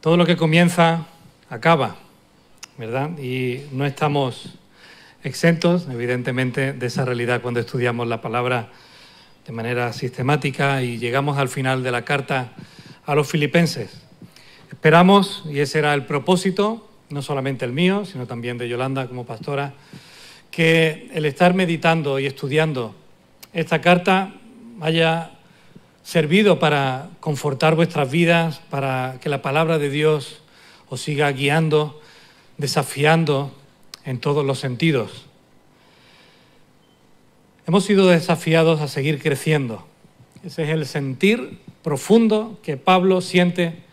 Todo lo que comienza, acaba, ¿verdad? Y no estamos exentos, evidentemente, de esa realidad cuando estudiamos la palabra de manera sistemática y llegamos al final de la carta a los filipenses. Esperamos, y ese era el propósito, no solamente el mío, sino también de Yolanda como pastora, que el estar meditando y estudiando esta carta haya servido para confortar vuestras vidas, para que la palabra de Dios os siga guiando, desafiando en todos los sentidos. Hemos sido desafiados a seguir creciendo. Ese es el sentir profundo que Pablo siente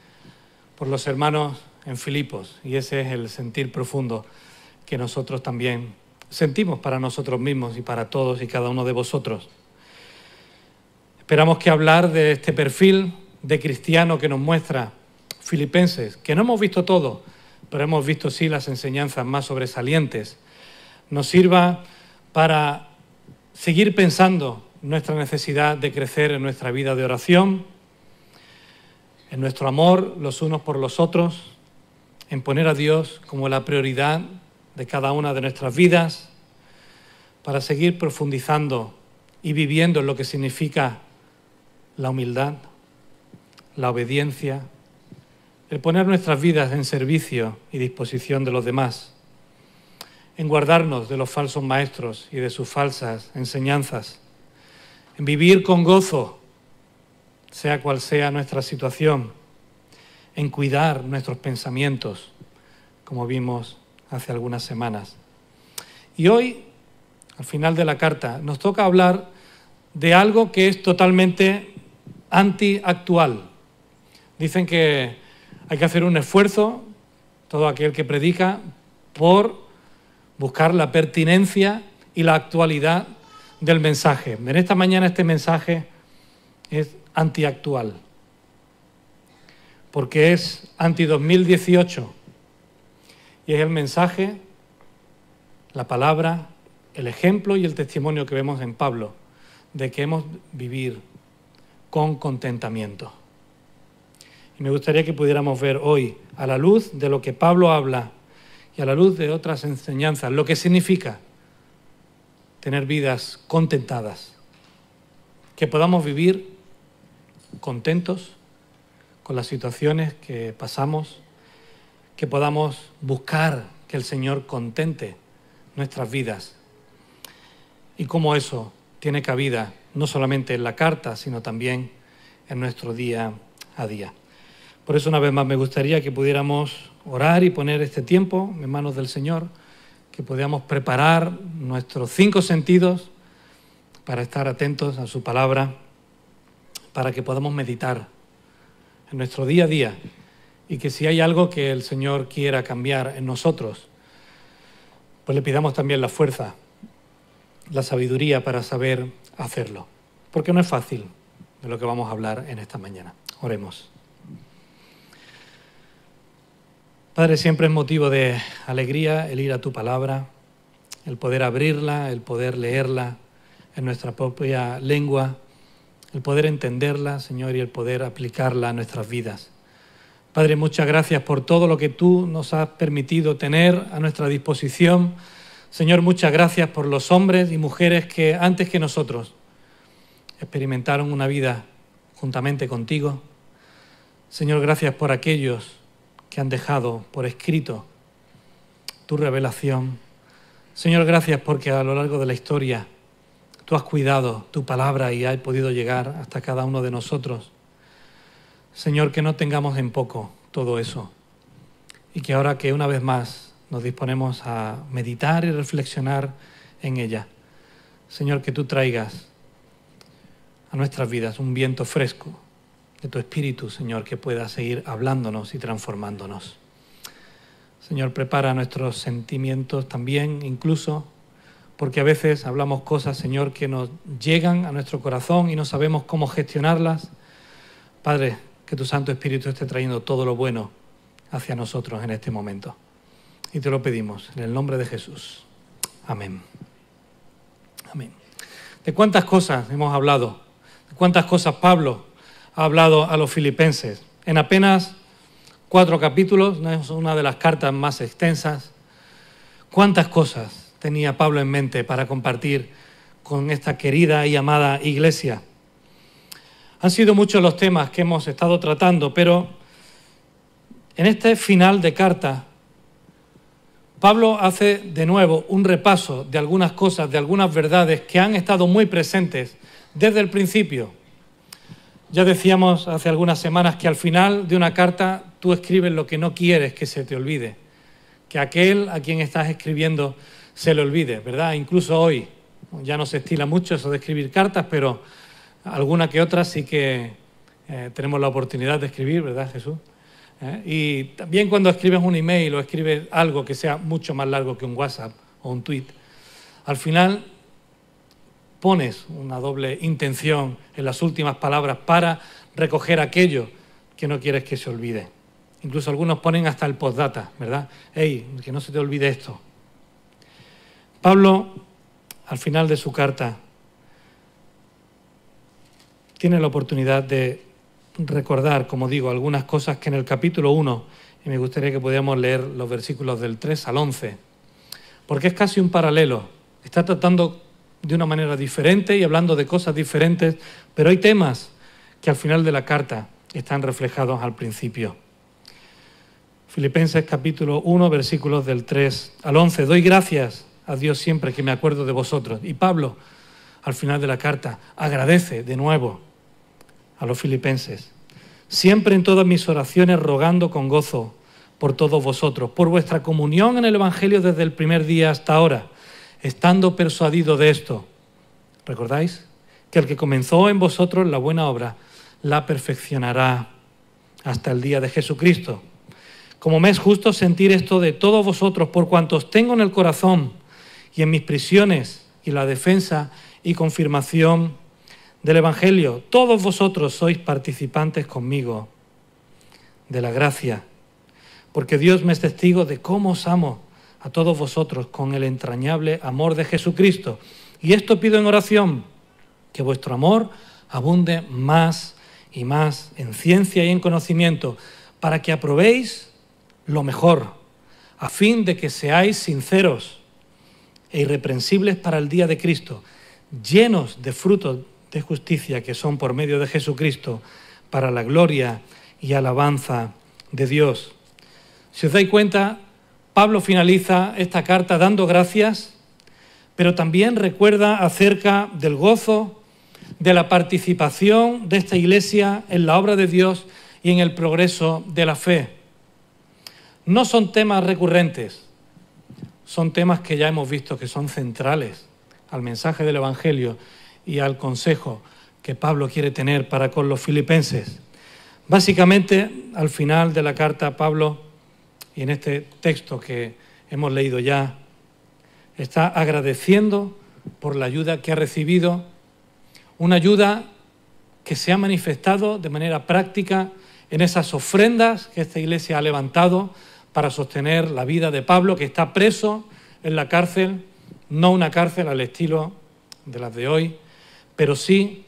por los hermanos en Filipos, y ese es el sentir profundo que nosotros también sentimos para nosotros mismos y para todos y cada uno de vosotros. Esperamos que hablar de este perfil de cristiano que nos muestra Filipenses, que no hemos visto todo, pero hemos visto sí las enseñanzas más sobresalientes, nos sirva para seguir pensando nuestra necesidad de crecer en nuestra vida de oración, en nuestro amor los unos por los otros, en poner a Dios como la prioridad de cada una de nuestras vidas, para seguir profundizando y viviendo en lo que significa la humildad, la obediencia, el poner nuestras vidas en servicio y disposición de los demás, en guardarnos de los falsos maestros y de sus falsas enseñanzas, en vivir con gozo, sea cual sea nuestra situación, en cuidar nuestros pensamientos, como vimos hace algunas semanas. Y hoy, al final de la carta, nos toca hablar de algo que es totalmente antiactual. Dicen que hay que hacer un esfuerzo, todo aquel que predica, por buscar la pertinencia y la actualidad del mensaje. En esta mañana este mensaje es antiactual, porque es anti-2018 y es el mensaje, la palabra, el ejemplo y el testimonio que vemos en Pablo de que hemos de vivir con contentamiento. Y me gustaría que pudiéramos ver hoy, a la luz de lo que Pablo habla y a la luz de otras enseñanzas, lo que significa tener vidas contentadas, que podamos vivir contentos con las situaciones que pasamos, que podamos buscar que el Señor contente nuestras vidas y cómo eso tiene cabida no solamente en la carta, sino también en nuestro día a día. Por eso, una vez más, me gustaría que pudiéramos orar y poner este tiempo en manos del Señor, que pudiéramos preparar nuestros 5 sentidos para estar atentos a su palabra, para que podamos meditar en nuestro día a día y que si hay algo que el Señor quiera cambiar en nosotros, pues le pidamos también la fuerza, la sabiduría para saber hacerlo, porque no es fácil de lo que vamos a hablar en esta mañana. Oremos. Padre, siempre es motivo de alegría el ir a tu palabra, el poder abrirla, el poder leerla en nuestra propia lengua, el poder entenderla, Señor, y el poder aplicarla a nuestras vidas. Padre, muchas gracias por todo lo que tú nos has permitido tener a nuestra disposición. Señor, muchas gracias por los hombres y mujeres que antes que nosotros experimentaron una vida juntamente contigo. Señor, gracias por aquellos que han dejado por escrito tu revelación. Señor, gracias porque a lo largo de la historia tú has cuidado tu palabra y has podido llegar hasta cada uno de nosotros. Señor, que no tengamos en poco todo eso y que ahora que una vez más nos disponemos a meditar y reflexionar en ella, Señor, que tú traigas a nuestras vidas un viento fresco de tu Espíritu, Señor, que pueda seguir hablándonos y transformándonos. Señor, prepara nuestros sentimientos también, incluso porque a veces hablamos cosas, Señor, que nos llegan a nuestro corazón y no sabemos cómo gestionarlas. Padre, que tu Santo Espíritu esté trayendo todo lo bueno hacia nosotros en este momento. Y te lo pedimos en el nombre de Jesús. Amén. Amén. ¿De cuántas cosas hemos hablado? ¿De cuántas cosas Pablo ha hablado a los filipenses en apenas 4 capítulos, no es una de las cartas más extensas. ¿Cuántas cosas tenía Pablo en mente para compartir con esta querida y amada iglesia? Han sido muchos los temas que hemos estado tratando, pero en este final de carta, Pablo hace de nuevo un repaso de algunas cosas, de algunas verdades que han estado muy presentes desde el principio. Ya decíamos hace algunas semanas que al final de una carta tú escribes lo que no quieres que se te olvide, que aquel a quien estás escribiendo se le olvide, ¿verdad? Incluso hoy ya no se estila mucho eso de escribir cartas, pero alguna que otra sí que tenemos la oportunidad de escribir, ¿verdad, Jesús? Y también cuando escribes un email o escribes algo que sea mucho más largo que un WhatsApp o un tweet, al final pones una doble intención en las últimas palabras para recoger aquello que no quieres que se olvide. Incluso algunos ponen hasta el postdata, ¿verdad? ¡Ey, que no se te olvide esto! Pablo, al final de su carta, tiene la oportunidad de recordar, como digo, algunas cosas que en el capítulo 1, y me gustaría que pudiéramos leer los versículos del 3 al 11, porque es casi un paralelo. Está tratando de una manera diferente y hablando de cosas diferentes, pero hay temas que al final de la carta están reflejados al principio. Filipenses capítulo 1, versículos del 3 al 11. Doy gracias a Dios siempre que me acuerdo de vosotros. Y Pablo, al final de la carta, agradece de nuevo a los filipenses. Siempre en todas mis oraciones rogando con gozo por todos vosotros, por vuestra comunión en el Evangelio desde el primer día hasta ahora, estando persuadido de esto. ¿Recordáis? Que el que comenzó en vosotros la buena obra, la perfeccionará hasta el día de Jesucristo. Como me es justo sentir esto de todos vosotros, por cuantos tengo en el corazón y en mis prisiones y la defensa y confirmación del Evangelio, todos vosotros sois participantes conmigo de la gracia, porque Dios me es testigo de cómo os amo a todos vosotros con el entrañable amor de Jesucristo. Y esto pido en oración, que vuestro amor abunde más y más en ciencia y en conocimiento, para que aprobéis lo mejor, a fin de que seáis sinceros e irreprensibles para el día de Cristo, llenos de frutos de justicia que son por medio de Jesucristo, para la gloria y alabanza de Dios. Si os dais cuenta, Pablo finaliza esta carta dando gracias, pero también recuerda acerca del gozo, de la participación de esta iglesia en la obra de Dios y en el progreso de la fe. No son temas recurrentes, son temas que ya hemos visto que son centrales al mensaje del Evangelio y al consejo que Pablo quiere tener para con los filipenses. Básicamente, al final de la carta, Pablo, y en este texto que hemos leído ya, está agradeciendo por la ayuda que ha recibido, una ayuda que se ha manifestado de manera práctica en esas ofrendas que esta iglesia ha levantado para sostener la vida de Pablo, que está preso en la cárcel, no una cárcel al estilo de las de hoy, pero sí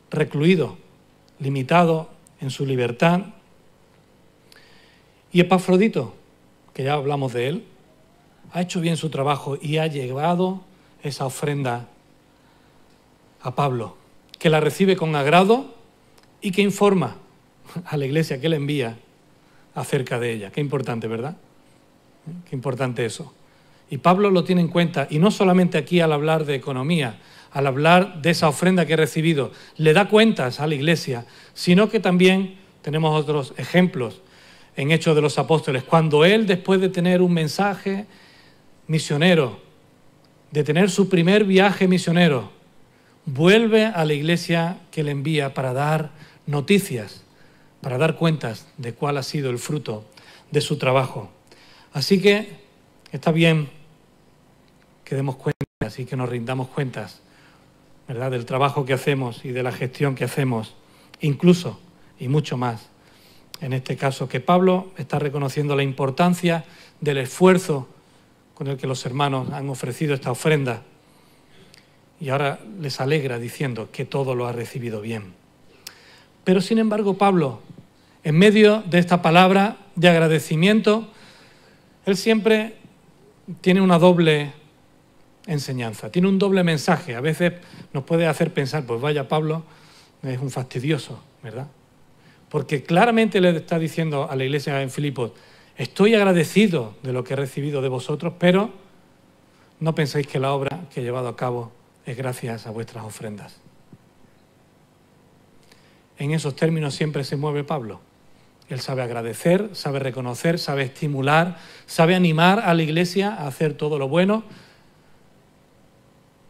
recluido, limitado en su libertad. Y Epafrodito, que ya hablamos de él, ha hecho bien su trabajo y ha llevado esa ofrenda a Pablo, que la recibe con agrado y que informa a la iglesia que le envía acerca de ella. Qué importante, ¿verdad? Qué importante eso. Y Pablo lo tiene en cuenta, y no solamente aquí al hablar de economía, al hablar de esa ofrenda que ha recibido, le da cuentas a la iglesia, sino que también tenemos otros ejemplos en Hechos de los Apóstoles, cuando él, después de tener un mensaje misionero, de tener su primer viaje misionero, vuelve a la iglesia que le envía para dar noticias, para dar cuentas de cuál ha sido el fruto de su trabajo. Así que está bien que demos cuentas y que nos rindamos cuentas, ¿verdad?, del trabajo que hacemos y de la gestión que hacemos, incluso y mucho más. En este caso, que Pablo está reconociendo la importancia del esfuerzo con el que los hermanos han ofrecido esta ofrenda y ahora les alegra diciendo que todo lo ha recibido bien. Pero sin embargo, Pablo, en medio de esta palabra de agradecimiento, él siempre tiene una doble enseñanza, tiene un doble mensaje. A veces nos puede hacer pensar, pues vaya, Pablo es un fastidioso, ¿verdad? Porque claramente le está diciendo a la iglesia en Filipos, estoy agradecido de lo que he recibido de vosotros, pero no penséis que la obra que he llevado a cabo es gracias a vuestras ofrendas. En esos términos siempre se mueve Pablo. Él sabe agradecer, sabe reconocer, sabe estimular, sabe animar a la iglesia a hacer todo lo bueno,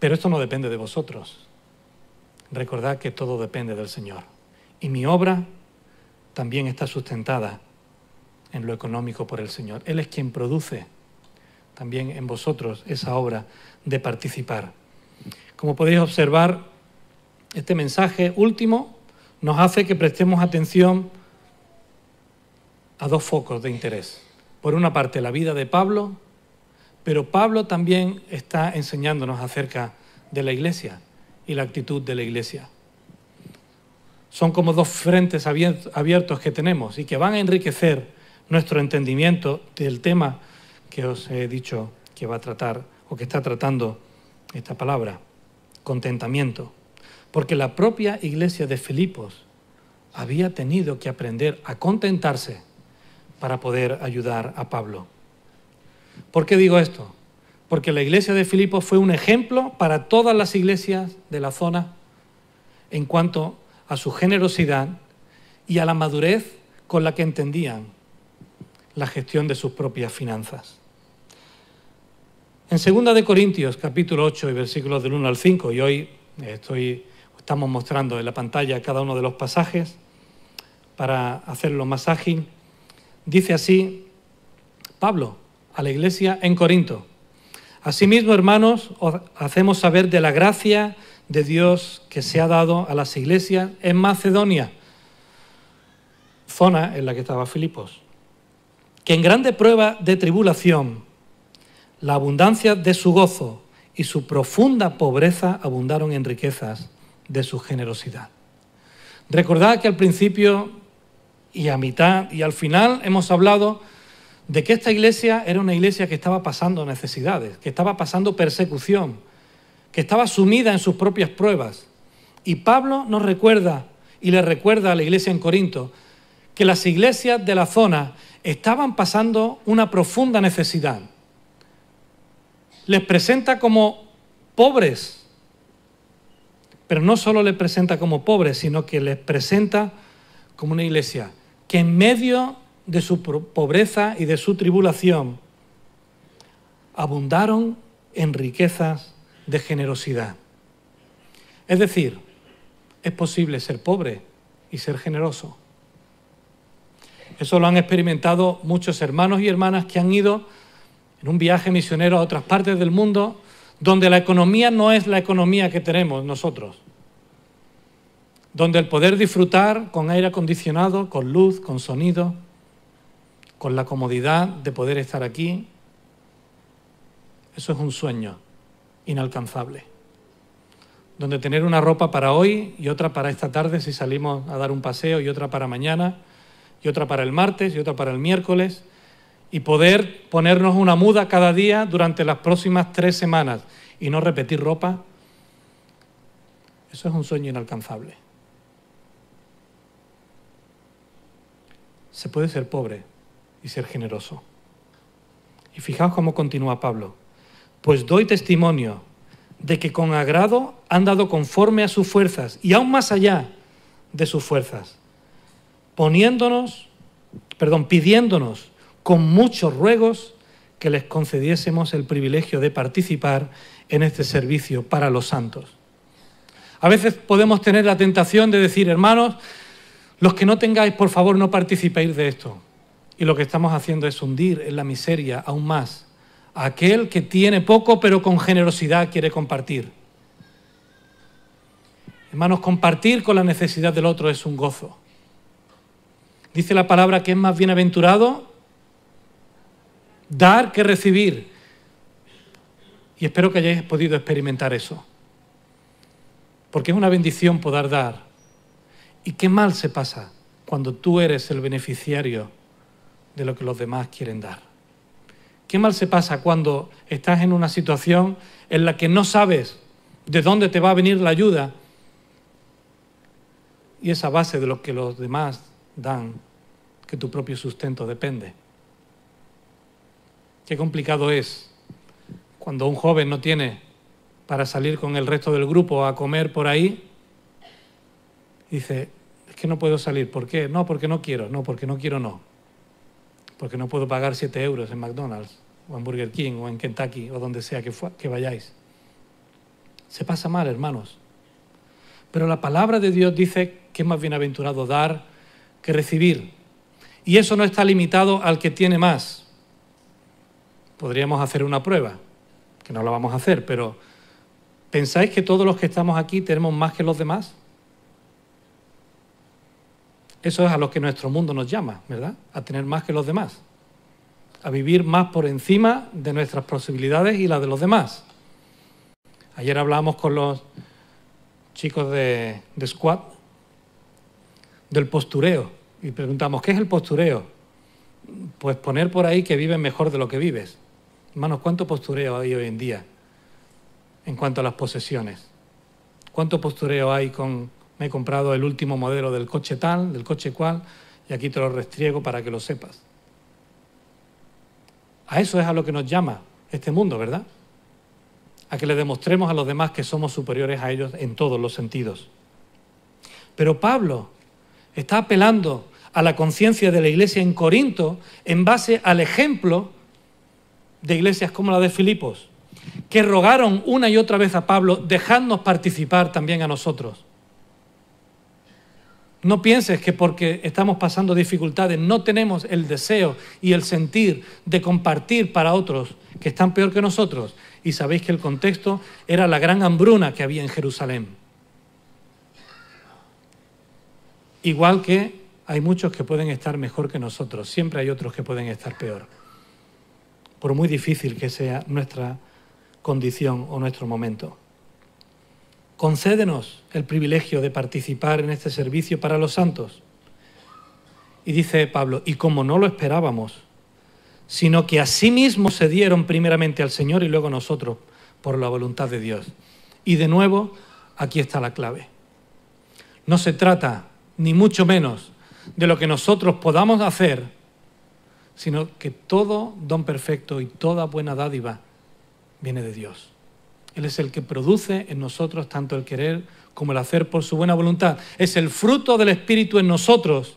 pero esto no depende de vosotros. Recordad que todo depende del Señor. Y mi obra también está sustentada en lo económico por el Señor. Él es quien produce también en vosotros esa obra de participar. Como podéis observar, este mensaje último nos hace que prestemos atención a dos focos de interés. Por una parte, la vida de Pablo, pero Pablo también está enseñándonos acerca de la iglesia y la actitud de la iglesia. Son como dos frentes abiertos que tenemos y que van a enriquecer nuestro entendimiento del tema que os he dicho que va a tratar o que está tratando esta palabra, contentamiento. Porque la propia iglesia de Filipos había tenido que aprender a contentarse para poder ayudar a Pablo. ¿Por qué digo esto? Porque la iglesia de Filipos fue un ejemplo para todas las iglesias de la zona en cuanto a su generosidad y a la madurez con la que entendían la gestión de sus propias finanzas. En 2 de Corintios, capítulo 8 y versículos del 1 al 5, y hoy estamos mostrando en la pantalla cada uno de los pasajes para hacerlo más ágil, dice así Pablo a la iglesia en Corinto: asimismo, hermanos, os hacemos saber de la gracia de Dios que se ha dado a las iglesias en Macedonia, zona en la que estaba Filipos, que en grande prueba de tribulación, la abundancia de su gozo y su profunda pobreza abundaron en riquezas de su generosidad. Recordad que al principio y a mitad y al final hemos hablado de que esta iglesia era una iglesia que estaba pasando necesidades, que estaba pasando persecución, que estaba sumida en sus propias pruebas. Y Pablo nos recuerda y le recuerda a la iglesia en Corinto que las iglesias de la zona estaban pasando una profunda necesidad. Les presenta como pobres, pero no solo les presenta como pobres, sino que les presenta como una iglesia que en medio de su pobreza y de su tribulación abundaron en riquezas de generosidad. Es decir, es posible ser pobre y ser generoso. Eso lo han experimentado muchos hermanos y hermanas que han ido en un viaje misionero a otras partes del mundo, donde la economía no es la economía que tenemos nosotros, donde el poder disfrutar con aire acondicionado, con luz, con sonido, con la comodidad de poder estar aquí, eso es un sueño inalcanzable. Donde tener una ropa para hoy y otra para esta tarde si salimos a dar un paseo, y otra para mañana, y otra para el martes, y otra para el miércoles, y poder ponernos una muda cada día durante las próximas 3 semanas y no repetir ropa, eso es un sueño inalcanzable. Se puede ser pobre y ser generoso. Y fijaos cómo continúa Pablo: pues doy testimonio de que con agrado han dado conforme a sus fuerzas y aún más allá de sus fuerzas, pidiéndonos con muchos ruegos que les concediésemos el privilegio de participar en este servicio para los santos. A veces podemos tener la tentación de decir: hermanos, los que no tengáis, por favor, no participéis de esto. Y lo que estamos haciendo es hundir en la miseria aún más a aquel que tiene poco pero con generosidad quiere compartir. Hermanos, compartir con la necesidad del otro es un gozo. Dice la palabra que es más bienaventurado dar que recibir. Y espero que hayáis podido experimentar eso. Porque es una bendición poder dar. Y qué mal se pasa cuando tú eres el beneficiario de lo que los demás quieren dar. Qué mal se pasa cuando estás en una situación en la que no sabes de dónde te va a venir la ayuda y es a base de lo que los demás dan que tu propio sustento depende. Qué complicado es cuando un joven no tiene para salir con el resto del grupo a comer por ahí y dice, es que no puedo salir. ¿Por qué? No, porque no quiero. No, porque no quiero no. Porque no puedo pagar 7 euros en McDonald's o en Burger King o en Kentucky o donde sea que vayáis. Se pasa mal, hermanos. Pero la palabra de Dios dice que es más bienaventurado dar que recibir. Y eso no está limitado al que tiene más. Podríamos hacer una prueba, que no la vamos a hacer, pero ¿pensáis que todos los que estamos aquí tenemos más que los demás? Eso es a lo que nuestro mundo nos llama, ¿verdad? A tener más que los demás. A vivir más por encima de nuestras posibilidades y las de los demás. Ayer hablamos con los chicos de Squad del postureo y preguntamos, ¿qué es el postureo? Pues poner por ahí que vives mejor de lo que vives. Hermanos, ¿cuánto postureo hay hoy en día en cuanto a las posesiones? ¿Cuánto postureo hay con me he comprado el último modelo del coche tal, del coche cual, y aquí te lo restriego para que lo sepas? A eso es a lo que nos llama este mundo, ¿verdad? A que le demostremos a los demás que somos superiores a ellos en todos los sentidos. Pero Pablo está apelando a la conciencia de la iglesia en Corinto en base al ejemplo de iglesias como la de Filipos, que rogaron una y otra vez a Pablo, dejadnos participar también a nosotros. No pienses que porque estamos pasando dificultades no tenemos el deseo y el sentir de compartir para otros que están peor que nosotros. Y sabéis que el contexto era la gran hambruna que había en Jerusalén. Igual que hay muchos que pueden estar mejor que nosotros, siempre hay otros que pueden estar peor. Por muy difícil que sea nuestra condición o nuestro momento. Concédenos el privilegio de participar en este servicio para los santos. Y dice Pablo, y como no lo esperábamos, sino que asimismo se dieron primeramente al Señor y luego a nosotros por la voluntad de Dios. Y de nuevo, aquí está la clave. No se trata, ni mucho menos, de lo que nosotros podamos hacer, sino que todo don perfecto y toda buena dádiva viene de Dios. Él es el que produce en nosotros tanto el querer como el hacer por su buena voluntad. Es el fruto del Espíritu en nosotros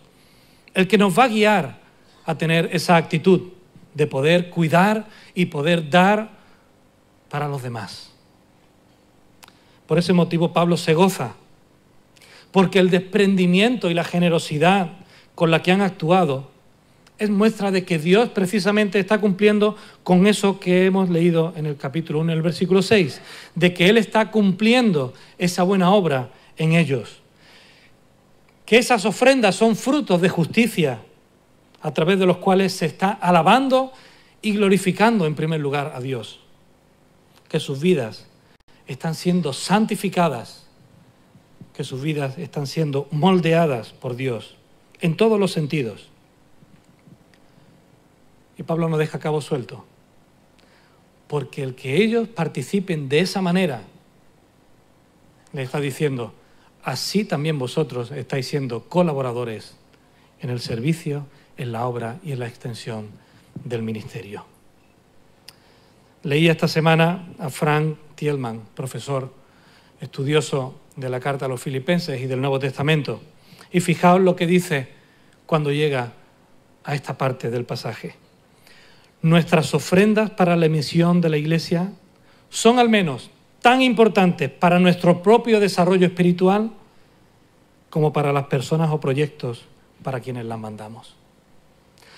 el que nos va a guiar a tener esa actitud de poder cuidar y poder dar para los demás. Por ese motivo Pablo se goza, porque el desprendimiento y la generosidad con la que han actuado es muestra de que Dios precisamente está cumpliendo con eso que hemos leído en el capítulo 1, en el versículo 6, de que Él está cumpliendo esa buena obra en ellos. Que esas ofrendas son frutos de justicia, a través de los cuales se está alabando y glorificando en primer lugar a Dios. Que sus vidas están siendo santificadas, que sus vidas están siendo moldeadas por Dios, en todos los sentidos. Y Pablo no deja cabo suelto, porque el que ellos participen de esa manera, le está diciendo, así también vosotros estáis siendo colaboradores en el servicio, en la obra y en la extensión del ministerio. Leí esta semana a Frank Thielman, profesor estudioso de la Carta a los Filipenses y del Nuevo Testamento, y fijaos lo que dice cuando llega a esta parte del pasaje. Nuestras ofrendas para la misión de la Iglesia son al menos tan importantes para nuestro propio desarrollo espiritual como para las personas o proyectos para quienes las mandamos.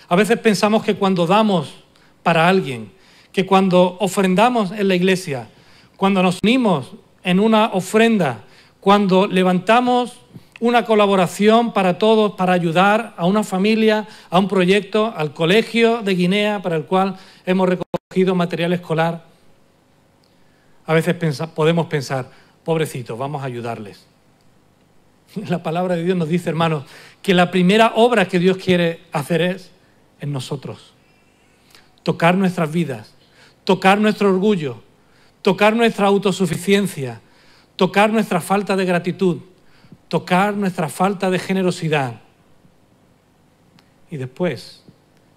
A veces pensamos que cuando damos para alguien, que cuando ofrendamos en la Iglesia, cuando nos unimos en una ofrenda, cuando levantamos una colaboración para todos, para ayudar a una familia, a un proyecto, al colegio de Guinea para el cual hemos recogido material escolar. A veces podemos pensar, pobrecitos, vamos a ayudarles. La palabra de Dios nos dice, hermanos, que la primera obra que Dios quiere hacer es en nosotros. Tocar nuestras vidas, tocar nuestro orgullo, tocar nuestra autosuficiencia, tocar nuestra falta de gratitud, tocar nuestra falta de generosidad y después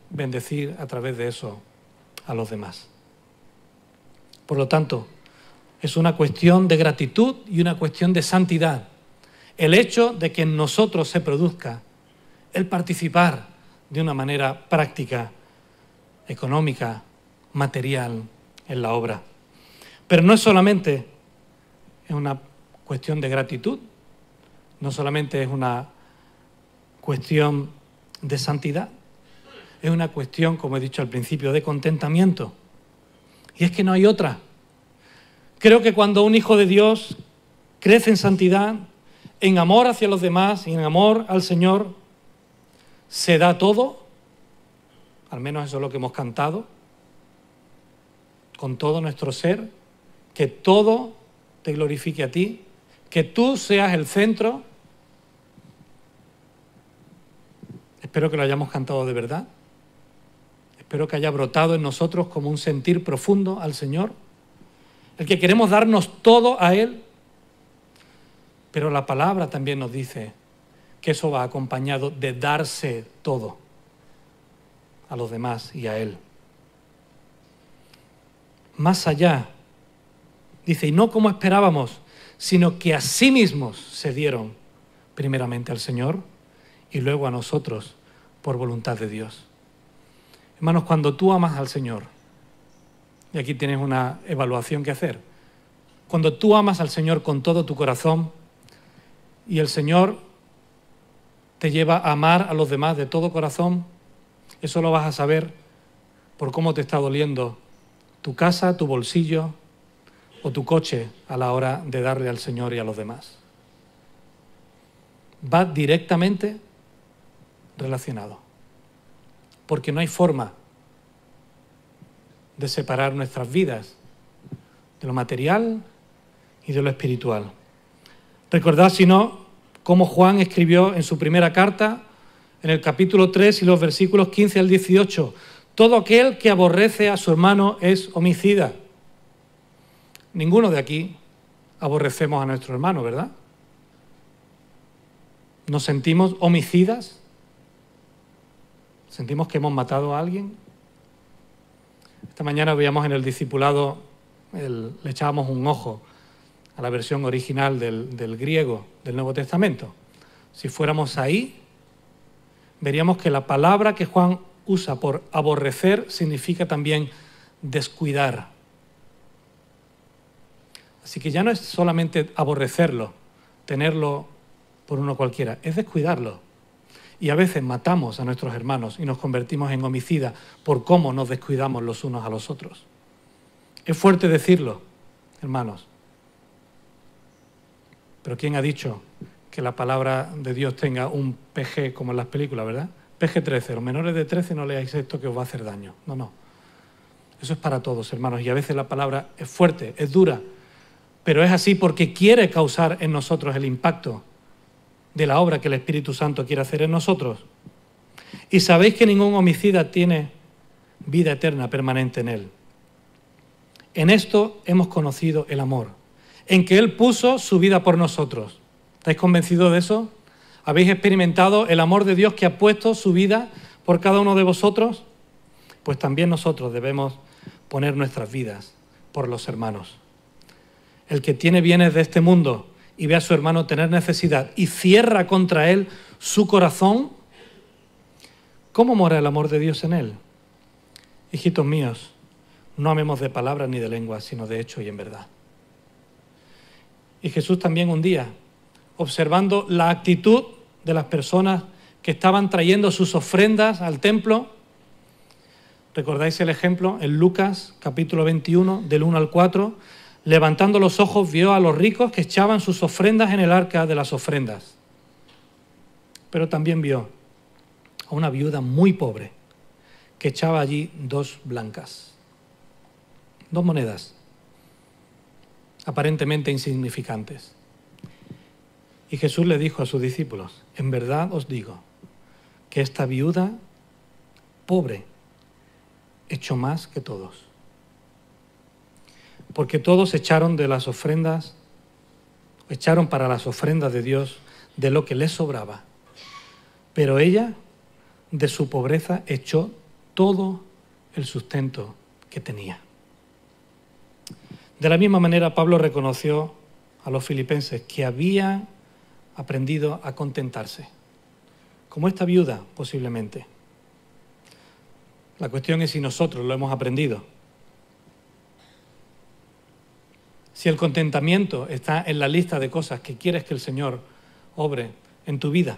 bendecir a través de eso a los demás. Por lo tanto, es una cuestión de gratitud y una cuestión de santidad. El hecho de que en nosotros se produzca el participar de una manera práctica, económica, material en la obra. Pero no es solamente una cuestión de gratitud, no solamente es una cuestión de santidad, es una cuestión, como he dicho al principio, de contentamiento. Y es que no hay otra. Creo que cuando un hijo de Dios crece en santidad, en amor hacia los demás y en amor al Señor, se da todo, al menos eso es lo que hemos cantado, con todo nuestro ser, que todo te glorifique a ti, que tú seas el centro. Espero que lo hayamos cantado de verdad. Espero que haya brotado en nosotros como un sentir profundo al Señor, el que queremos darnos todo a Él. Pero la palabra también nos dice que eso va acompañado de darse todo a los demás y a Él. Más allá, dice, y no como esperábamos, sino que a sí mismos se dieron primeramente al Señor y luego a nosotros por voluntad de Dios. Hermanos, cuando tú amas al Señor, y aquí tienes una evaluación que hacer, cuando tú amas al Señor con todo tu corazón y el Señor te lleva a amar a los demás de todo corazón, eso lo vas a saber por cómo te está doliendo tu casa, tu bolsillo o tu coche a la hora de darle al Señor y a los demás. Va directamente relacionado, porque no hay forma de separar nuestras vidas de lo material y de lo espiritual. Recordad, si no, cómo Juan escribió en su primera carta, en el capítulo 3 y los versículos 15 al 18, todo aquel que aborrece a su hermano es homicida. Ninguno de aquí aborrecemos a nuestro hermano, ¿verdad? ¿Nos sentimos homicidas? ¿Sentimos que hemos matado a alguien? Esta mañana veíamos en el discipulado, le echábamos un ojo a la versión original del griego del Nuevo Testamento. Si fuéramos ahí, veríamos que la palabra que Juan usa por aborrecer significa también descuidar. Así que ya no es solamente aborrecerlo, tenerlo por uno cualquiera, es descuidarlo. Y a veces matamos a nuestros hermanos y nos convertimos en homicidas por cómo nos descuidamos los unos a los otros. Es fuerte decirlo, hermanos. Pero ¿quién ha dicho que la palabra de Dios tenga un PG como en las películas, verdad? PG-13, los menores de 13 no leáis esto que os va a hacer daño. No, no. Eso es para todos, hermanos. Y a veces la palabra es fuerte, es dura, pero es así porque quiere causar en nosotros el impacto de la obra que el Espíritu Santo quiere hacer en nosotros. Y sabéis que ningún homicida tiene vida eterna permanente en él. En esto hemos conocido el amor, en que Él puso su vida por nosotros. ¿Estáis convencidos de eso? ¿Habéis experimentado el amor de Dios que ha puesto su vida por cada uno de vosotros? Pues también nosotros debemos poner nuestras vidas por los hermanos. El que tiene bienes de este mundo y ve a su hermano tener necesidad y cierra contra él su corazón, ¿cómo mora el amor de Dios en él? Hijitos míos, no amemos de palabras ni de lenguas, sino de hecho y en verdad. Y Jesús también un día, observando la actitud de las personas que estaban trayendo sus ofrendas al templo, ¿recordáis el ejemplo? En Lucas capítulo 21, del 1 al 4, levantando los ojos vio a los ricos que echaban sus ofrendas en el arca de las ofrendas. Pero también vio a una viuda muy pobre que echaba allí 2 blancas, 2 monedas, aparentemente insignificantes. Y Jesús le dijo a sus discípulos: en verdad os digo que esta viuda pobre echó más que todos. Porque todos echaron para las ofrendas de Dios de lo que les sobraba. Pero ella, de su pobreza, echó todo el sustento que tenía. De la misma manera, Pablo reconoció a los filipenses que habían aprendido a contentarse, como esta viuda posiblemente. La cuestión es si nosotros lo hemos aprendido. Si el contentamiento está en la lista de cosas que quieres que el Señor obre en tu vida.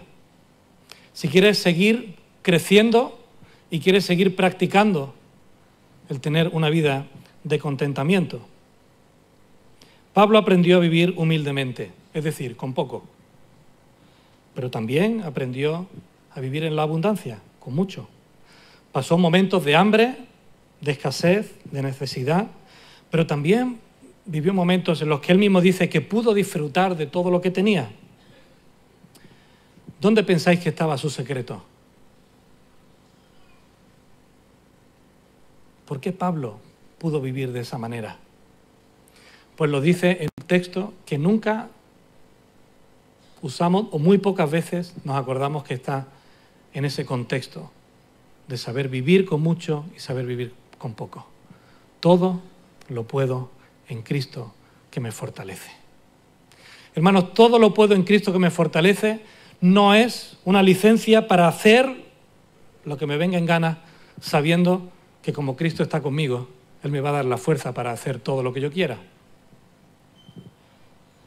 Si quieres seguir creciendo y quieres seguir practicando el tener una vida de contentamiento. Pablo aprendió a vivir humildemente, es decir, con poco. Pero también aprendió a vivir en la abundancia, con mucho. Pasó momentos de hambre, de escasez, de necesidad, pero también vivió momentos en los que él mismo dice que pudo disfrutar de todo lo que tenía. ¿Dónde pensáis que estaba su secreto? ¿Por qué Pablo pudo vivir de esa manera? Pues lo dice en un texto que nunca usamos, o muy pocas veces nos acordamos que está en ese contexto de saber vivir con mucho y saber vivir con poco. Todo lo puedo en Cristo que me fortalece. Hermanos, todo lo puedo en Cristo que me fortalece no es una licencia para hacer lo que me venga en gana, sabiendo que como Cristo está conmigo, Él me va a dar la fuerza para hacer todo lo que yo quiera.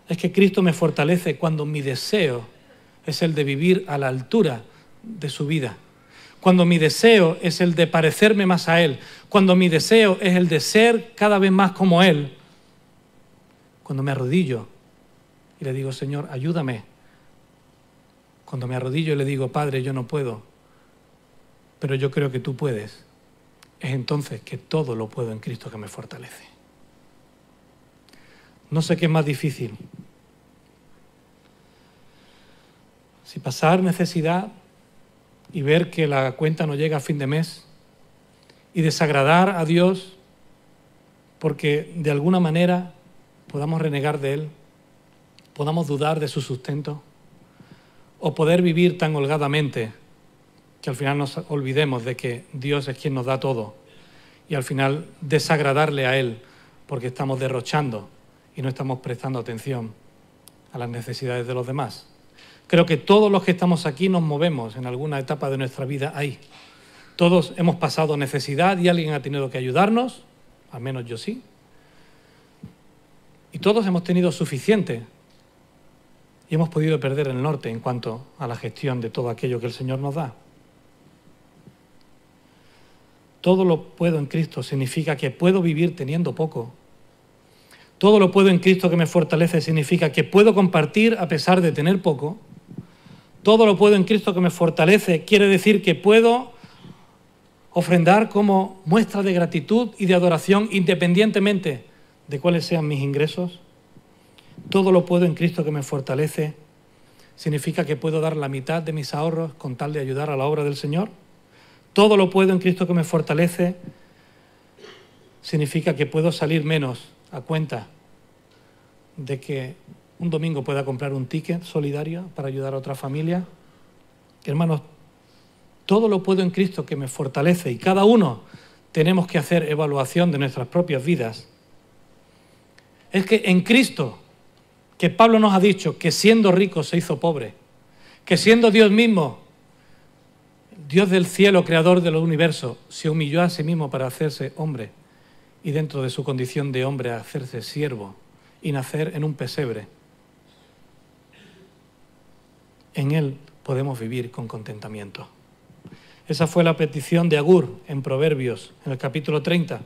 Es que Cristo me fortalece cuando mi deseo es el de vivir a la altura de su vida. Cuando mi deseo es el de parecerme más a Él. Cuando mi deseo es el de ser cada vez más como Él. Cuando me arrodillo y le digo: Señor, ayúdame. Cuando me arrodillo y le digo: Padre, yo no puedo, pero yo creo que tú puedes. Es entonces que todo lo puedo en Cristo que me fortalece. No sé qué es más difícil. Si pasar necesidad y ver que la cuenta no llega a fin de mes y desagradar a Dios porque de alguna manera podamos renegar de Él, podamos dudar de su sustento, o poder vivir tan holgadamente que al final nos olvidemos de que Dios es quien nos da todo y al final desagradarle a Él porque estamos derrochando y no estamos prestando atención a las necesidades de los demás. Creo que todos los que estamos aquí nos movemos en alguna etapa de nuestra vida ahí. Todos hemos pasado necesidad y alguien ha tenido que ayudarnos, al menos yo sí. Y todos hemos tenido suficiente y hemos podido perder el norte en cuanto a la gestión de todo aquello que el Señor nos da. Todo lo puedo en Cristo significa que puedo vivir teniendo poco. Todo lo puedo en Cristo que me fortalece significa que puedo compartir a pesar de tener poco. Todo lo puedo en Cristo que me fortalece quiere decir que puedo ofrendar como muestra de gratitud y de adoración independientemente de cuáles sean mis ingresos. Todo lo puedo en Cristo que me fortalece significa que puedo dar la mitad de mis ahorros con tal de ayudar a la obra del Señor. Todo lo puedo en Cristo que me fortalece significa que puedo salir menos a cuenta de que un domingo pueda comprar un ticket solidario para ayudar a otra familia. Hermanos, todo lo puedo en Cristo que me fortalece y cada uno tenemos que hacer evaluación de nuestras propias vidas. Es que en Cristo, que Pablo nos ha dicho que siendo rico se hizo pobre, que siendo Dios mismo, Dios del cielo, creador del universo, se humilló a sí mismo para hacerse hombre y dentro de su condición de hombre hacerse siervo y nacer en un pesebre. En Él podemos vivir con contentamiento. Esa fue la petición de Agur en Proverbios, en el capítulo 30.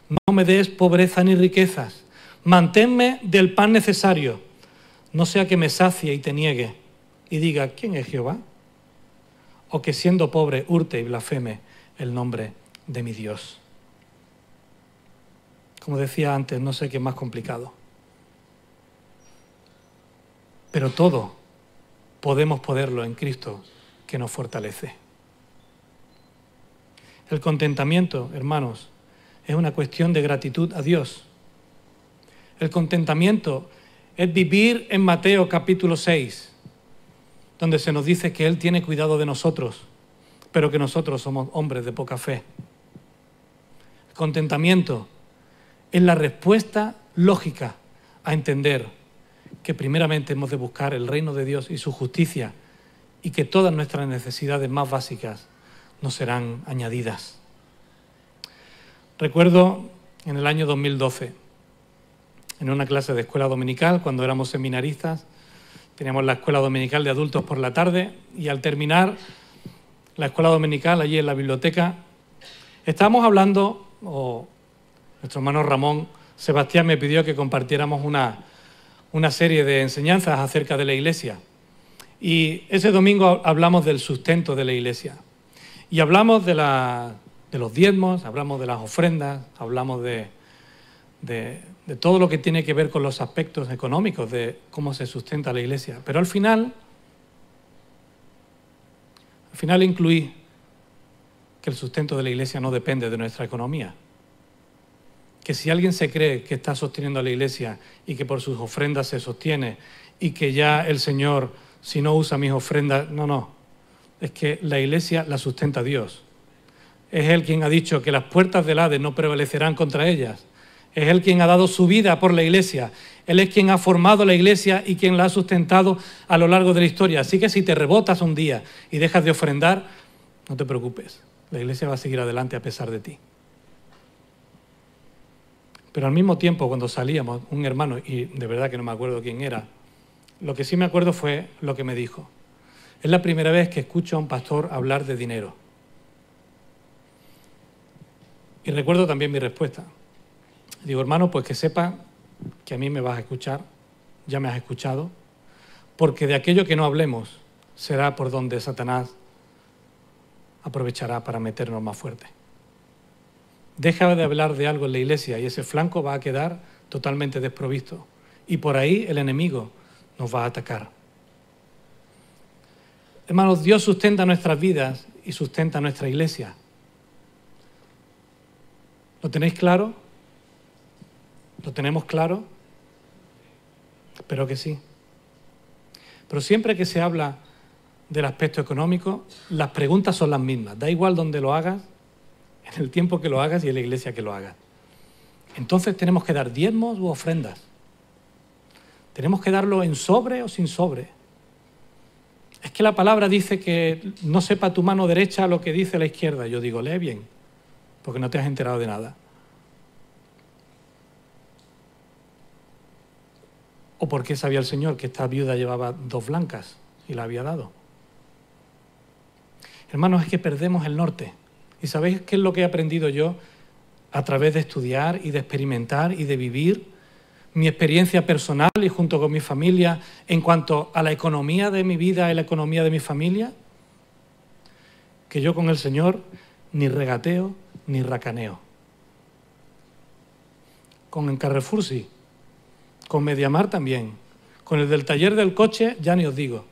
No me des pobreza ni riquezas, manténme del pan necesario, no sea que me sacie y te niegue y diga: ¿quién es Jehová? O que siendo pobre hurte y blasfeme el nombre de mi Dios. Como decía antes, no sé qué es más complicado. Pero todo podemos poderlo en Cristo, que nos fortalece. El contentamiento, hermanos, es una cuestión de gratitud a Dios. El contentamiento es vivir en Mateo capítulo 6, donde se nos dice que Él tiene cuidado de nosotros, pero que nosotros somos hombres de poca fe. El contentamiento es la respuesta lógica a entender que primeramente hemos de buscar el reino de Dios y su justicia, y que todas nuestras necesidades más básicas nos serán añadidas. Recuerdo en el año 2012, en una clase de escuela dominical, cuando éramos seminaristas, teníamos la escuela dominical de adultos por la tarde, y al terminar la escuela dominical allí en la biblioteca, estábamos hablando, nuestro hermano Ramón Sebastián me pidió que compartiéramos una serie de enseñanzas acerca de la Iglesia. Y ese domingo hablamos del sustento de la Iglesia. Y hablamos de los diezmos, hablamos de las ofrendas, hablamos de todo lo que tiene que ver con los aspectos económicos de cómo se sustenta la Iglesia. Pero al final incluí que el sustento de la Iglesia no depende de nuestra economía. Que si alguien se cree que está sosteniendo a la Iglesia y que por sus ofrendas se sostiene y que ya el Señor, si no usa mis ofrendas, no. Es que la Iglesia la sustenta Dios. Es Él quien ha dicho que las puertas del Hades no prevalecerán contra ellas. Es Él quien ha dado su vida por la Iglesia. Él es quien ha formado la Iglesia y quien la ha sustentado a lo largo de la historia. Así que si te rebotas un día y dejas de ofrendar, no te preocupes. La Iglesia va a seguir adelante a pesar de ti. Pero al mismo tiempo, cuando salíamos, un hermano, y de verdad que no me acuerdo quién era, lo que sí me acuerdo fue lo que me dijo. Es la primera vez que escucho a un pastor hablar de dinero. Y recuerdo también mi respuesta. Digo, hermano, pues que sepa que a mí me vas a escuchar, ya me has escuchado, porque de aquello que no hablemos será por donde Satanás aprovechará para meternos más fuerte. Deja de hablar de algo en la Iglesia y ese flanco va a quedar totalmente desprovisto. Y por ahí el enemigo nos va a atacar. Hermanos, Dios sustenta nuestras vidas y sustenta nuestra Iglesia. ¿Lo tenéis claro? ¿Lo tenemos claro? Espero que sí. Pero siempre que se habla del aspecto económico, las preguntas son las mismas. Da igual donde lo hagas, en el tiempo que lo hagas y en la iglesia que lo hagas. Entonces tenemos que dar diezmos u ofrendas. Tenemos que darlo en sobre o sin sobre. Es que la palabra dice que no sepa tu mano derecha lo que dice la izquierda. Yo digo, lee bien, porque no te has enterado de nada. ¿O por qué sabía el Señor que esta viuda llevaba 2 blancas y la había dado? Hermanos, es que perdemos el norte. ¿Y sabéis qué es lo que he aprendido yo a través de estudiar y de experimentar y de vivir mi experiencia personal y junto con mi familia en cuanto a la economía de mi vida y la economía de mi familia? Que yo con el Señor ni regateo ni racaneo. Con el Carrefour sí, con Mediamar también, con el del taller del coche ya ni os digo,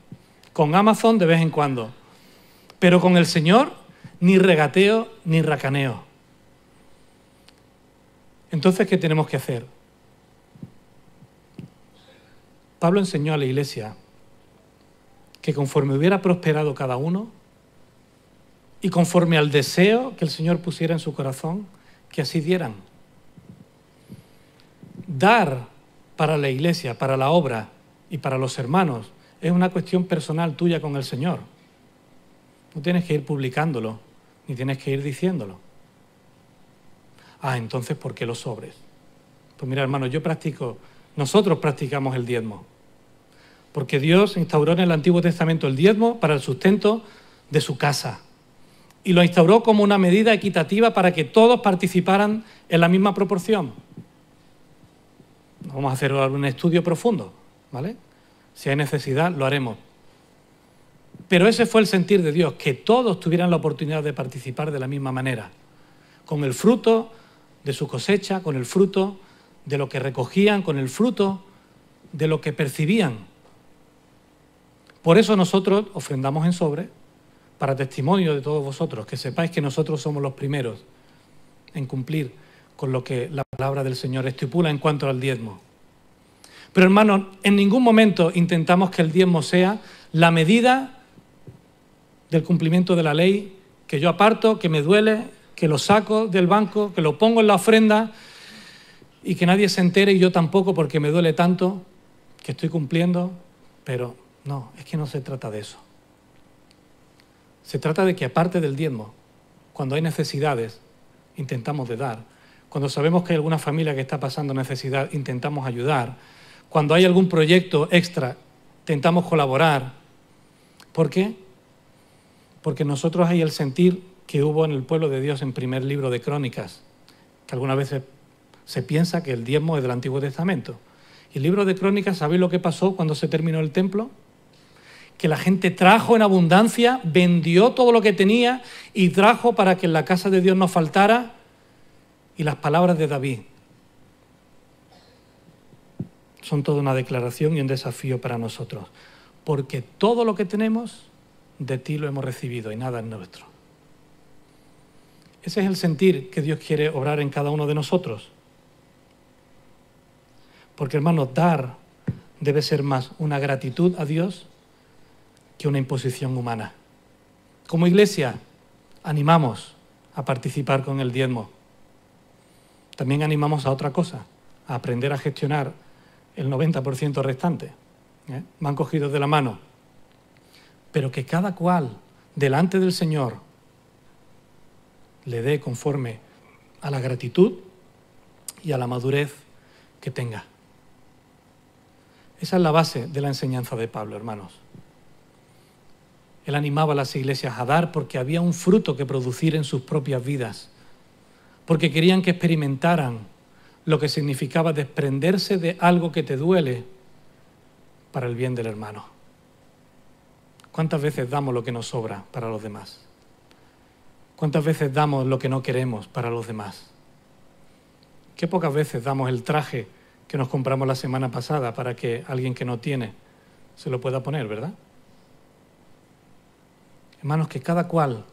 con Amazon de vez en cuando, pero con el Señor ni regateo ni racaneo. Entonces, ¿qué tenemos que hacer? Pablo enseñó a la iglesia que conforme hubiera prosperado cada uno y conforme al deseo que el Señor pusiera en su corazón, que así dieran. Dar para la iglesia, para la obra y para los hermanos es una cuestión personal tuya con el Señor. No tienes que ir publicándolo, ni tienes que ir diciéndolo. Entonces, ¿por qué los sobres? Pues mira, hermano, nosotros practicamos el diezmo. Porque Dios instauró en el Antiguo Testamento el diezmo para el sustento de su casa. Y lo instauró como una medida equitativa para que todos participaran en la misma proporción. Vamos a hacer un estudio profundo, ¿vale? Si hay necesidad, lo haremos. Pero ese fue el sentir de Dios, que todos tuvieran la oportunidad de participar de la misma manera, con el fruto de su cosecha, con el fruto de lo que recogían, con el fruto de lo que percibían. Por eso nosotros ofrendamos en sobre, para testimonio de todos vosotros, que sepáis que nosotros somos los primeros en cumplir con lo que la palabra del Señor estipula en cuanto al diezmo. Pero hermanos, en ningún momento intentamos que el diezmo sea la medida del cumplimiento de la ley, que yo aparto, que me duele, que lo saco del banco, que lo pongo en la ofrenda y que nadie se entere y yo tampoco porque me duele tanto, que estoy cumpliendo, pero no, es que no se trata de eso. Se trata de que aparte del diezmo, cuando hay necesidades, intentamos de dar. Cuando sabemos que hay alguna familia que está pasando necesidad, intentamos ayudar. Cuando hay algún proyecto extra, intentamos colaborar. ¿Por qué? Porque nosotros hay el sentir que hubo en el pueblo de Dios en primer libro de Crónicas, que algunas veces se piensa que el diezmo es del Antiguo Testamento. Y el libro de Crónicas, ¿sabéis lo que pasó cuando se terminó el templo? Que la gente trajo en abundancia, vendió todo lo que tenía y trajo para que en la casa de Dios no faltara. Y las palabras de David son toda una declaración y un desafío para nosotros. Porque todo lo que tenemos, de ti lo hemos recibido y nada es nuestro. Ese es el sentir que Dios quiere obrar en cada uno de nosotros. Porque, hermanos, dar debe ser más una gratitud a Dios que una imposición humana. Como iglesia, animamos a participar con el diezmo. También animamos a otra cosa, a aprender a gestionar el 90% restante. Van cogidos de la mano. Pero que cada cual, delante del Señor, le dé conforme a la gratitud y a la madurez que tenga. Esa es la base de la enseñanza de Pablo, hermanos. Él animaba a las iglesias a dar porque había un fruto que producir en sus propias vidas, porque querían que experimentaran lo que significaba desprenderse de algo que te duele para el bien del hermano. ¿Cuántas veces damos lo que nos sobra para los demás? ¿Cuántas veces damos lo que no queremos para los demás? Qué pocas veces damos el traje que nos compramos la semana pasada para que alguien que no tiene se lo pueda poner, ¿verdad? Hermanos, que cada cual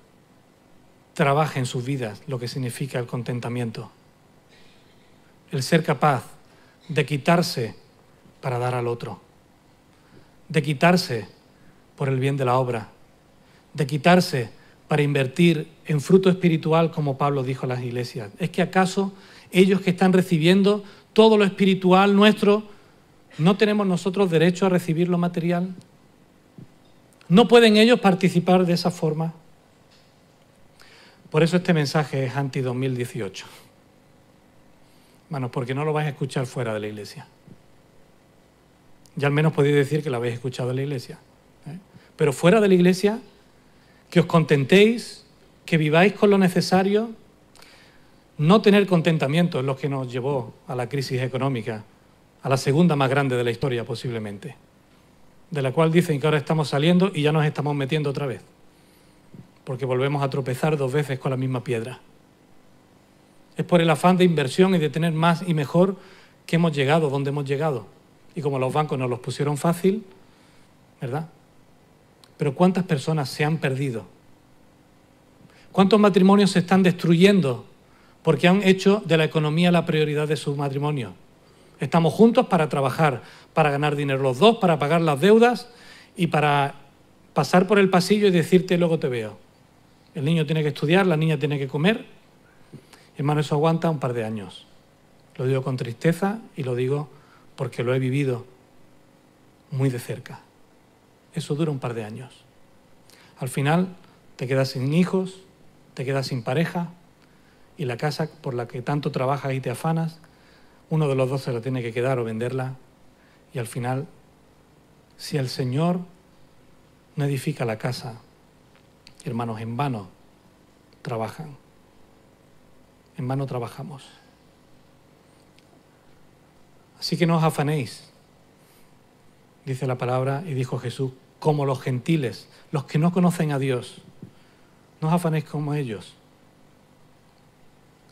trabaje en sus vidas lo que significa el contentamiento. El ser capaz de quitarse para dar al otro. De quitarse por el bien de la obra. De quitarse para invertir en fruto espiritual, como Pablo dijo a las iglesias. ¿Es que acaso ellos que están recibiendo todo lo espiritual nuestro, no tenemos nosotros derecho a recibir lo material? ¿No pueden ellos participar de esa forma? Por eso este mensaje es anti-2018. Hermanos, porque no lo vais a escuchar fuera de la iglesia. Ya al menos podéis decir que lo habéis escuchado en la iglesia. Pero fuera de la iglesia, que os contentéis, que viváis con lo necesario. No tener contentamiento es lo que nos llevó a la crisis económica, a la segunda más grande de la historia posiblemente, de la cual dicen que ahora estamos saliendo y ya nos estamos metiendo otra vez, porque volvemos a tropezar 2 veces con la misma piedra. Es por el afán de inversión y de tener más y mejor que hemos llegado donde hemos llegado. Y como los bancos nos los pusieron fácil, ¿verdad? Pero ¿cuántas personas se han perdido? ¿Cuántos matrimonios se están destruyendo porque han hecho de la economía la prioridad de su matrimonio? Estamos juntos para trabajar, para ganar dinero los dos, para pagar las deudas y para pasar por el pasillo y decirte luego te veo. El niño tiene que estudiar, la niña tiene que comer. Hermano, eso aguanta un par de años. Lo digo con tristeza y lo digo porque lo he vivido muy de cerca. Eso dura un par de años. Al final te quedas sin hijos, te quedas sin pareja y la casa por la que tanto trabajas y te afanas, uno de los dos se la tiene que quedar o venderla. Y al final, si el Señor no edifica la casa, hermanos, en vano trabajan. En vano trabajamos. Así que no os afanéis, dice la palabra y dijo Jesús, como los gentiles, los que no conocen a Dios. No os afanéis como ellos.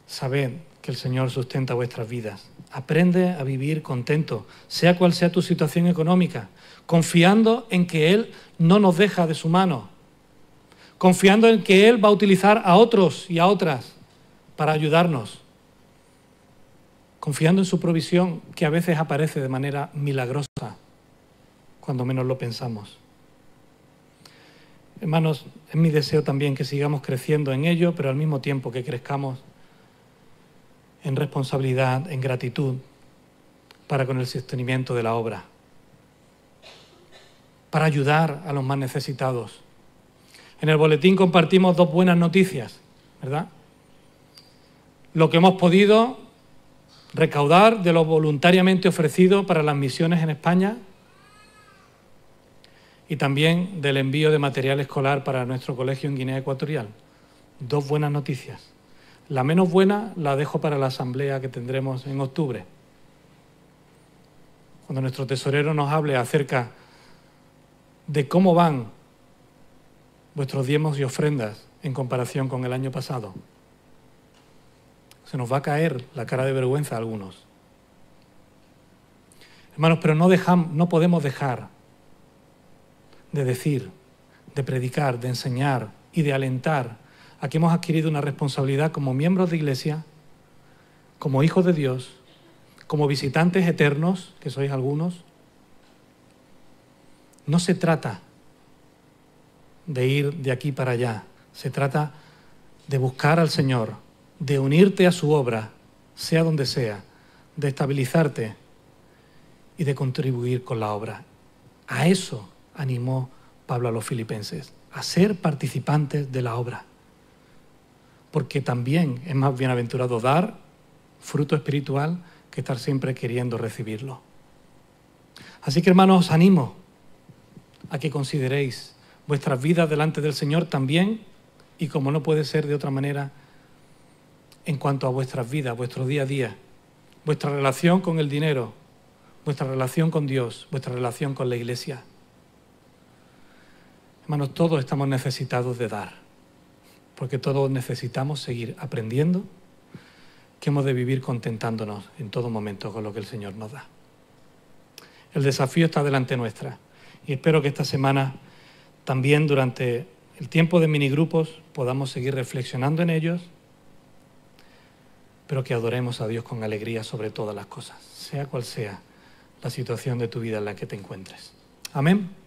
Sabed que el Señor sustenta vuestras vidas. Aprende a vivir contento, sea cual sea tu situación económica, confiando en que Él no nos deja de su mano, confiando en que Él va a utilizar a otros y a otras para ayudarnos, confiando en su provisión, que a veces aparece de manera milagrosa, cuando menos lo pensamos. Hermanos, es mi deseo también que sigamos creciendo en ello, pero al mismo tiempo que crezcamos en responsabilidad, en gratitud, para con el sostenimiento de la obra, para ayudar a los más necesitados. En el boletín compartimos 2 buenas noticias, ¿verdad? Lo que hemos podido recaudar de lo voluntariamente ofrecido para las misiones en España y también del envío de material escolar para nuestro colegio en Guinea Ecuatorial. 2 buenas noticias. La menos buena la dejo para la asamblea que tendremos en octubre, cuando nuestro tesorero nos hable acerca de cómo van vuestros diezmos y ofrendas en comparación con el año pasado. Se nos va a caer la cara de vergüenza a algunos. Hermanos, pero no podemos dejar de decir, de predicar, de enseñar y de alentar a que hemos adquirido una responsabilidad como miembros de iglesia, como hijos de Dios, como visitantes eternos, que sois algunos. No se trata de ir de aquí para allá, se trata de buscar al Señor, de unirte a su obra, sea donde sea, de estabilizarte y de contribuir con la obra. A eso animó Pablo a los filipenses, a ser participantes de la obra. Porque también es más bienaventurado dar fruto espiritual que estar siempre queriendo recibirlo. Así que, hermanos, os animo a que consideréis vuestras vidas delante del Señor también, y como no puede ser de otra manera, en cuanto a vuestras vidas, vuestro día a día, vuestra relación con el dinero, vuestra relación con Dios, vuestra relación con la Iglesia. Hermanos, todos estamos necesitados de dar, porque todos necesitamos seguir aprendiendo que hemos de vivir contentándonos en todo momento con lo que el Señor nos da. El desafío está delante nuestra y espero que esta semana también durante el tiempo de minigrupos podamos seguir reflexionando en ellos, pero que adoremos a Dios con alegría sobre todas las cosas, sea cual sea la situación de tu vida en la que te encuentres. Amén.